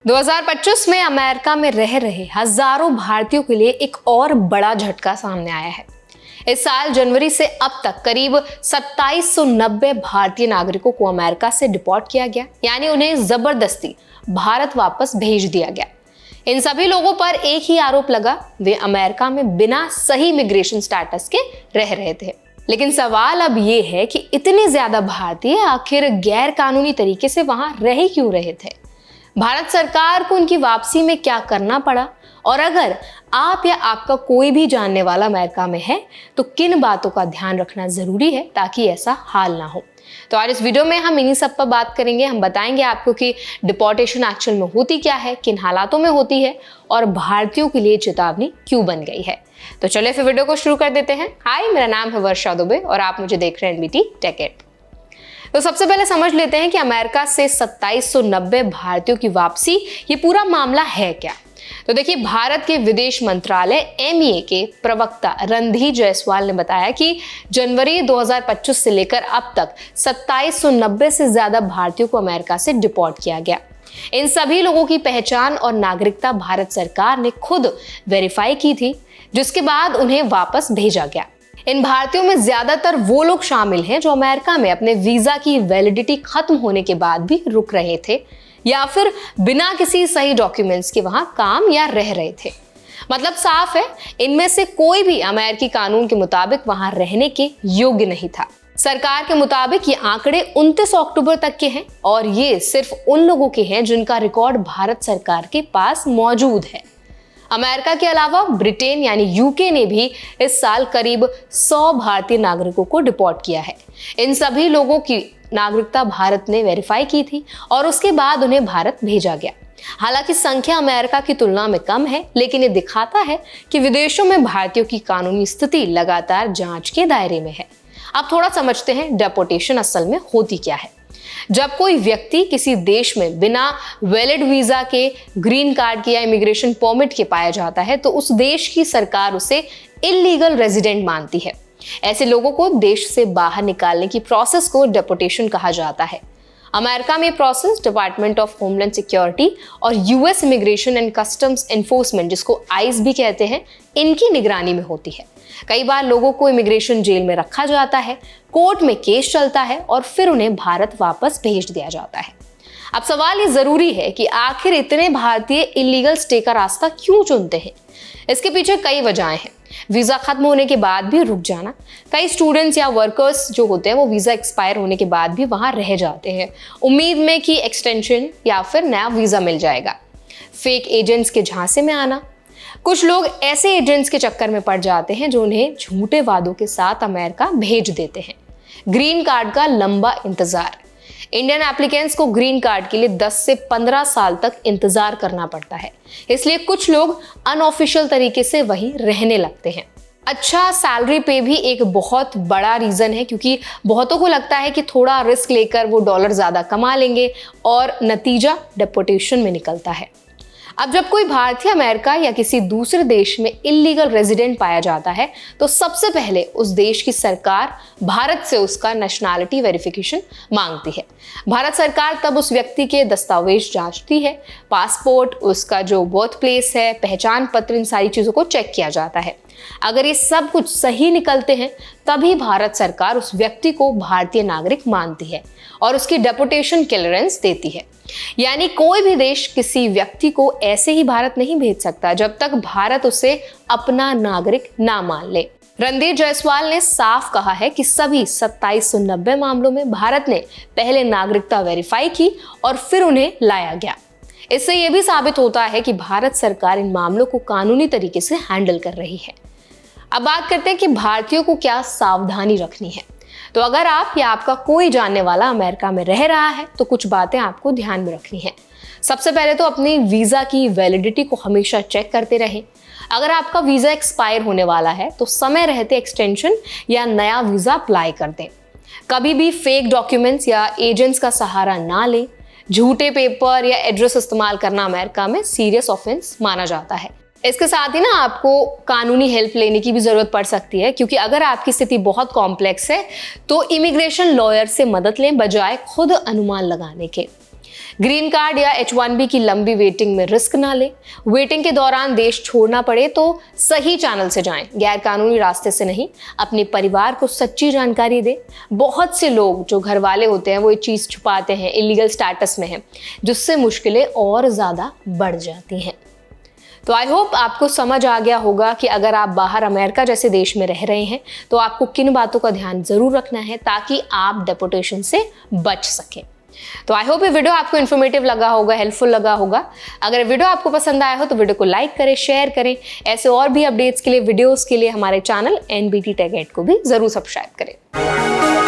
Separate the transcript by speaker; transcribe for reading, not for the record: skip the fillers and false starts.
Speaker 1: 2025 में अमेरिका में रह रहे हजारों भारतीयों के लिए एक और बड़ा झटका सामने आया है। इस साल जनवरी से अब तक करीब 2790 भारतीय नागरिकों को अमेरिका से डिपोर्ट किया गया, यानी उन्हें जबरदस्ती भारत वापस भेज दिया गया। इन सभी लोगों पर एक ही आरोप लगा, वे अमेरिका में बिना सही इमिग्रेशन स्टेटस के रह रहे थे। लेकिन सवाल अब ये है कि इतने ज्यादा भारतीय आखिर गैर कानूनी तरीके से वहां रह क्यों रहे थे? भारत सरकार को उनकी वापसी में क्या करना पड़ा, और अगर आप या आपका कोई भी जानने वाला अमेरिका में है तो किन बातों का ध्यान रखना जरूरी है ताकि ऐसा हाल ना हो। तो आज इस वीडियो में हम इन्हीं सब पर बात करेंगे। हम बताएंगे आपको कि डिपोर्टेशन एक्चुअल में होती क्या है, किन हालातों में होती है और भारतीयों के लिए चेतावनी क्यों बन गई है। तो चलिए फिर वीडियो को शुरू कर देते हैं। हाय, मेरा नाम है वर्षा दुबे और आप मुझे देख रहे हैं NBT Tech It। तो सबसे पहले समझ लेते हैं कि अमेरिका से 2790 भारतीयों की वापसी, ये पूरा मामला है क्या। तो देखिए, भारत के विदेश मंत्रालय MEA के प्रवक्ता रणधीर जायसवाल ने बताया कि जनवरी 2025 से लेकर अब तक 2790 से ज्यादा भारतीयों को अमेरिका से डिपोर्ट किया गया। इन सभी लोगों की पहचान और नागरिकता भारत सरकार ने खुद वेरीफाई की थी, जिसके बाद उन्हें वापस भेजा गया। इन भारतीयों में ज्यादातर वो लोग शामिल हैं जो अमेरिका में अपने वीजा की वैलिडिटी खत्म होने के बाद भी रुक रहे थे या फिर बिना किसी सही डॉक्यूमेंट्स के वहां काम या रह रहे थे। मतलब साफ है, इनमें से कोई भी अमेरिकी कानून के मुताबिक वहां रहने के योग्य नहीं था। सरकार के मुताबिक ये आंकड़े 29 अक्टूबर तक के हैं और ये सिर्फ उन लोगों के हैं जिनका रिकॉर्ड भारत सरकार के पास मौजूद है। अमेरिका के अलावा ब्रिटेन यानी यूके ने भी इस साल करीब 100 भारतीय नागरिकों को डिपोर्ट किया है। इन सभी लोगों की नागरिकता भारत ने वेरीफाई की थी और उसके बाद उन्हें भारत भेजा गया। हालांकि संख्या अमेरिका की तुलना में कम है, लेकिन ये दिखाता है कि विदेशों में भारतीयों की कानूनी स्थिति लगातार जांच के दायरे में है। अब थोड़ा समझते हैं डिपोर्टेशन असल में होती क्या है। जब कोई व्यक्ति किसी देश में बिना वैलिड वीजा के, ग्रीन कार्ड के या इमिग्रेशन परमिट के पाया जाता है तो उस देश की सरकार उसे इल्लीगल रेजिडेंट मानती है। ऐसे लोगों को देश से बाहर निकालने की प्रोसेस को डिपोर्टेशन कहा जाता है। अमेरिका में process department of homeland security और US immigration and customs enforcement, जिसको ICE भी कहते हैं, इनकी निगरानी में होती है। कई बार लोगों को इमिग्रेशन जेल में रखा जाता है, कोर्ट में केस चलता है और फिर उन्हें भारत वापस भेज दिया जाता है। अब सवाल ये जरूरी है कि आखिर इतने भारतीय इलीगल स्टे का रास्ता क्यों चुनते हैं? इसके पीछे कई वजहें हैं। वीजा खत्म होने के बाद भी रुक जाना, कई स्टूडेंट्स या वर्कर्स जो होते हैं वो वीजा एक्सपायर होने के बाद भी वहां रह जाते हैं, उम्मीद में कि एक्सटेंशन या फिर नया वीजा मिल जाएगा। फेक एजेंट्स के झांसे में आना, कुछ लोग ऐसे एजेंट्स के चक्कर में पड़ जाते हैं जो उन्हें झूठे वादों के साथ अमेरिका भेज देते हैं। ग्रीन कार्ड का लंबा इंतजार, इंडियन एप्लीकेंट्स को ग्रीन कार्ड के लिए 10 से 15 साल तक इंतजार करना पड़ता है, इसलिए कुछ लोग अनऑफिशियल तरीके से वहीं रहने लगते हैं। अच्छा सैलरी पे भी एक बहुत बड़ा रीजन है, क्योंकि बहुतों को लगता है कि थोड़ा रिस्क लेकर वो डॉलर ज्यादा कमा लेंगे और नतीजा डिपोर्टेशन में निकलता है। अब जब कोई भारतीय अमेरिका या किसी दूसरे देश में इल्लीगल रेजिडेंट पाया जाता है तो सबसे पहले उस देश की सरकार भारत से उसका नेशनैलिटी वेरिफिकेशन मांगती है। भारत सरकार तब उस व्यक्ति के दस्तावेज जांचती है, पासपोर्ट, उसका जो बर्थ प्लेस है, पहचान पत्र, इन सारी चीजों को चेक किया जाता है। अगर ये सब कुछ सही निकलते हैं तभी भारत सरकार उस व्यक्ति को भारतीय नागरिक मानती है और उसकी डिपोर्टेशन क्लियरेंस देती है। यानी कोई भी देश किसी व्यक्ति को ऐसे ही भारत नहीं भेज सकता जब तक भारत उसे अपना नागरिक ना मान ले। रणधीर जायसवाल ने साफ कहा है कि सभी 2790 मामलों में भारत ने पहले नागरिकता वेरीफाई की और फिर उन्हें लाया गया। इससे यह भी साबित होता है कि भारत सरकार इन मामलों को कानूनी तरीके से हैंडल कर रही है। अब बात करते हैं कि भारतीयों को क्या सावधानी रखनी है। तो अगर आप या आपका कोई जानने वाला अमेरिका में रह रहा है तो कुछ बातें आपको ध्यान में रखनी है। सबसे पहले तो अपनी वीजा की वैलिडिटी को हमेशा चेक करते रहें। अगर आपका वीजा एक्सपायर होने वाला है तो समय रहते एक्सटेंशन या नया वीजा अप्लाई कर दें। कभी भी फेक डॉक्यूमेंट्स या एजेंट्स का सहारा ना लें। झूठे पेपर या एड्रेस इस्तेमाल करना अमेरिका में सीरियस ऑफेंस माना जाता है। इसके साथ ही ना आपको कानूनी हेल्प लेने की भी जरूरत पड़ सकती है, क्योंकि अगर आपकी स्थिति बहुत कॉम्प्लेक्स है तो इमिग्रेशन लॉयर से मदद लें बजाय खुद अनुमान लगाने के। ग्रीन कार्ड या H1B की लंबी वेटिंग में रिस्क ना लें। वेटिंग के दौरान देश छोड़ना पड़े तो सही चैनल से जाएं, गैर कानूनी रास्ते से नहीं। अपने परिवार को सच्ची जानकारी दें। बहुत से लोग जो घर वाले होते हैं वो ये चीज़ छुपाते हैं, इलीगल स्टेटस में है, जिससे मुश्किलें और ज़्यादा बढ़ जाती हैं। तो आई होप आपको समझ आ गया होगा कि अगर आप बाहर अमेरिका जैसे देश में रह रहे हैं तो आपको किन बातों का ध्यान जरूर रखना है ताकि आप डिपोर्टेशन से बच सकें। तो आई होप ये वीडियो आपको इन्फॉर्मेटिव लगा होगा, हेल्पफुल लगा होगा। अगर वीडियो आपको पसंद आया हो तो वीडियो को लाइक करें, शेयर करें। ऐसे और भी अपडेट्स के लिए, वीडियोस के लिए हमारे चैनल NBT Tech Guide को भी जरूर सब्सक्राइब करें।